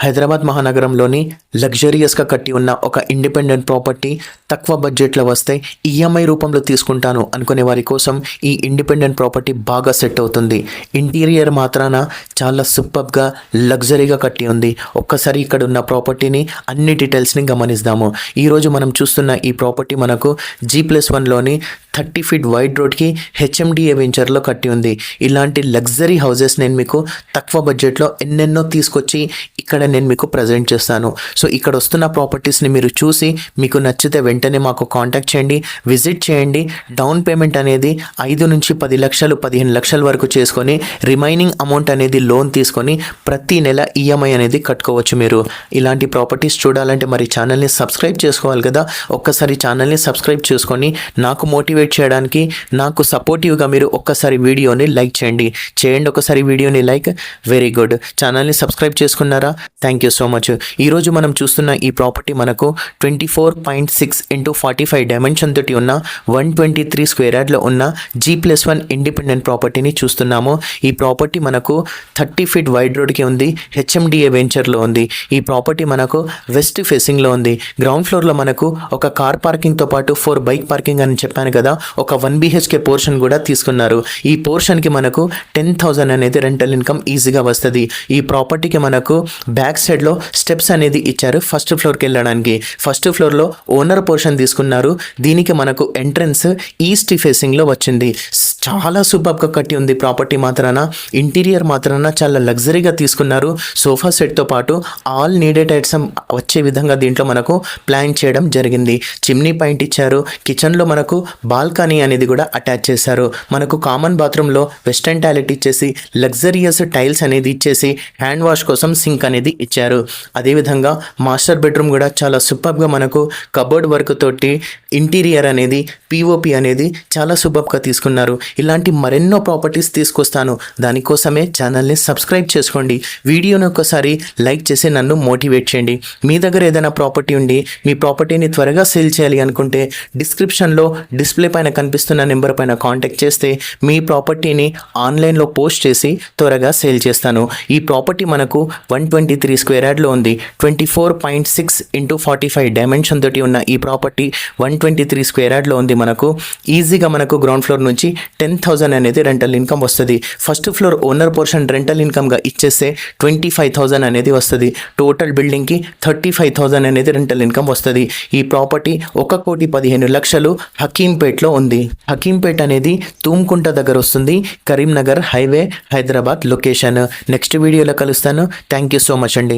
హైదరాబాద్ మహానగరంలోని లగ్జరియస్గా కట్టి ఉన్న ఒక ఇండిపెండెంట్ ప్రాపర్టీ తక్కువ బడ్జెట్లో వస్తే ఈఎంఐ రూపంలో తీసుకుంటాను అనుకునే వారి కోసం ఈ ఇండిపెండెంట్ ప్రాపర్టీ బాగా సెట్ అవుతుంది. ఇంటీరియర్ మాత్రాన చాలా సూపర్గా లగ్జరీగా కట్టి ఉంది. ఒక్కసారి ఇక్కడ ఉన్న ప్రాపర్టీని అన్ని డీటెయిల్స్ని గమనిద్దాము. ఈరోజు మనం చూస్తున్న ఈ ప్రాపర్టీ మనకు G+1లోని 30 feet వైడ్ రోడ్కి HMDA వెంచర్లో కట్టి ఉంది. ఇలాంటి లగ్జరీ హౌసెస్ నేను మీకు తక్కువ బడ్జెట్లో ఎన్నెన్నో తీసుకొచ్చి ఇక్కడ నేను మీకు ప్రజెంట్ చేస్తాను. సో ఇక్కడ వస్తున్న ప్రాపర్టీస్ని మీరు చూసి మీకు నచ్చితే వెంటనే మాకు కాంటాక్ట్ చేయండి, విజిట్ చేయండి. డౌన్ పేమెంట్ అనేది 5 నుంచి 10 లక్షలు 15 లక్షల వరకు చేసుకొని రిమైనింగ్ అమౌంట్ అనేది లోన్ తీసుకొని ప్రతి నెల ఈఎంఐ అనేది కట్టుకోవచ్చు. మీరు ఇలాంటి ప్రాపర్టీస్ చూడాలంటే మరి ఛానల్ని సబ్స్క్రైబ్ చేసుకోవాలి కదా. ఒక్కసారి ఛానల్ని సబ్స్క్రైబ్ చేసుకొని నాకు మోటివేట్ చేయడానికి, నాకు సపోర్టివ్గా మీరు ఒక్కసారి వీడియోని లైక్ చేయండి. ఒకసారి వీడియోని లైక్. Very good. ఛానల్ని సబ్స్క్రైబ్ చేసుకున్నారా? Thank you so much. ఈరోజు మనం చూస్తున్న ఈ ప్రాపర్టీ మనకు 24.6 x 45 డైమెన్షన్ తోటి ఉన్న 123 స్క్వేర్ యార్డ్లో ఉన్న G+1 ఇండిపెండెంట్ ప్రాపర్టీని చూస్తున్నాము. ఈ ప్రాపర్టీ మనకు 30 feet వైడ్ రోడ్కి ఉంది. HMDA వెంచర్లో ఉంది. ఈ ప్రాపర్టీ మనకు వెస్ట్ ఫేసింగ్లో ఉంది. గ్రౌండ్ ఫ్లోర్లో మనకు ఒక కార్ పార్కింగ్తో పాటు 4 బైక్ పార్కింగ్ అని చెప్పాను కదా. ఒక 1 BHK పోర్షన్ కూడా తీసుకున్నారు. ఈ పోర్షన్కి మనకు 10,000 అనేది రెంటల్ ఇన్కమ్ ఈజీగా వస్తుంది. ఈ ప్రాపర్టీకి మనకు బ్యాక్ సైడ్లో స్టెప్స్ అనేది ఇచ్చారు ఫస్ట్ ఫ్లోర్కి వెళ్ళడానికి. ఫస్ట్ ఫ్లోర్లో ఓనర్ పోర్షన్ తీసుకున్నారు. దీనికి మనకు ఎంట్రన్స్ ఈస్ట్ ఫేసింగ్లో వచ్చింది. చాలా సూపర్గా కట్టి ఉంది ప్రాపర్టీ మాత్రాన. ఇంటీరియర్ మాత్రాన చాలా లగ్జరీగా తీసుకున్నారు. సోఫా సెట్తో పాటు ఆల్ నీడెడ్ ఐటమ్స్ వచ్చే విధంగా దీంట్లో మనకు ప్లాన్ చేయడం జరిగింది. చిమ్నీ పాయింట్ ఇచ్చారు. కిచెన్లో మనకు బాల్కనీ అనేది కూడా అటాచ్ చేశారు. మనకు కామన్ బాత్రూంలో వెస్టర్న్ టాయిలెట్ ఇచ్చేసి లగ్జరియస్ టైల్స్ అనేది ఇచ్చేసి హ్యాండ్ వాష్ కోసం సింక్ అనేది ఇచ్చారు. అదేవిధంగా మాస్టర్ బెడ్రూమ్ కూడా చాలా సూపర్గా మనకు కబోర్డ్ వర్క్ తోటి ఇంటీరియర్ అనేది POP అనేది చాలా సూపర్గా తీసుకున్నారు. ఇలాంటి మరెన్నో ప్రాపర్టీస్ తీసుకొస్తాను. దానికోసమే ఛానల్ని సబ్స్క్రైబ్ చేసుకోండి. వీడియోని ఒకసారి లైక్ చేసి నన్ను మోటివేట్ చేయండి. మీ దగ్గర ఏదైనా ప్రాపర్టీ ఉండి మీ ప్రాపర్టీని త్వరగా సేల్ చేయాలి అనుకుంటే డిస్క్రిప్షన్లో డిస్ప్లే పైన కనిపిస్తున్న నెంబర్ పైన కాంటాక్ట్ చేస్తే మీ ప్రాపర్టీని ఆన్లైన్లో పోస్ట్ చేసి త్వరగా సేల్ చేస్తాను. ఈ ప్రాపర్టీ మనకు 123 స్క్వేర్ యార్డ్లో ఉంది. 24.6 x 45 డైమెన్షన్ తోటి ఉన్న ఈ ప్రాపర్టీ 123 స్క్వేర్ యార్డ్లో ఉంది. మనకు ఈజీగా మనకు గ్రౌండ్ ఫ్లోర్ నుంచి 10,000 అనేది రెంటల్ ఇన్కమ్ వస్తుంది. First floor owner portion rental ఇన్కమ్గా ఇచ్చేస్తే 25,000 అనేది వస్తుంది. టోటల్ బిల్డింగ్కి 35,000 అనేది రెంటల్ ఇన్కమ్ వస్తుంది. ఈ ప్రాపర్టీ 1,15,00,000 హకీంపేట్లో ఉంది. హకీంపేట్ అనేది తూమ్కుంట దగ్గర వస్తుంది. Karimnagar highway, Hyderabad location. Next వీడియోలో కలుస్తాను. థ్యాంక్ యూ సో మచ్ అండి.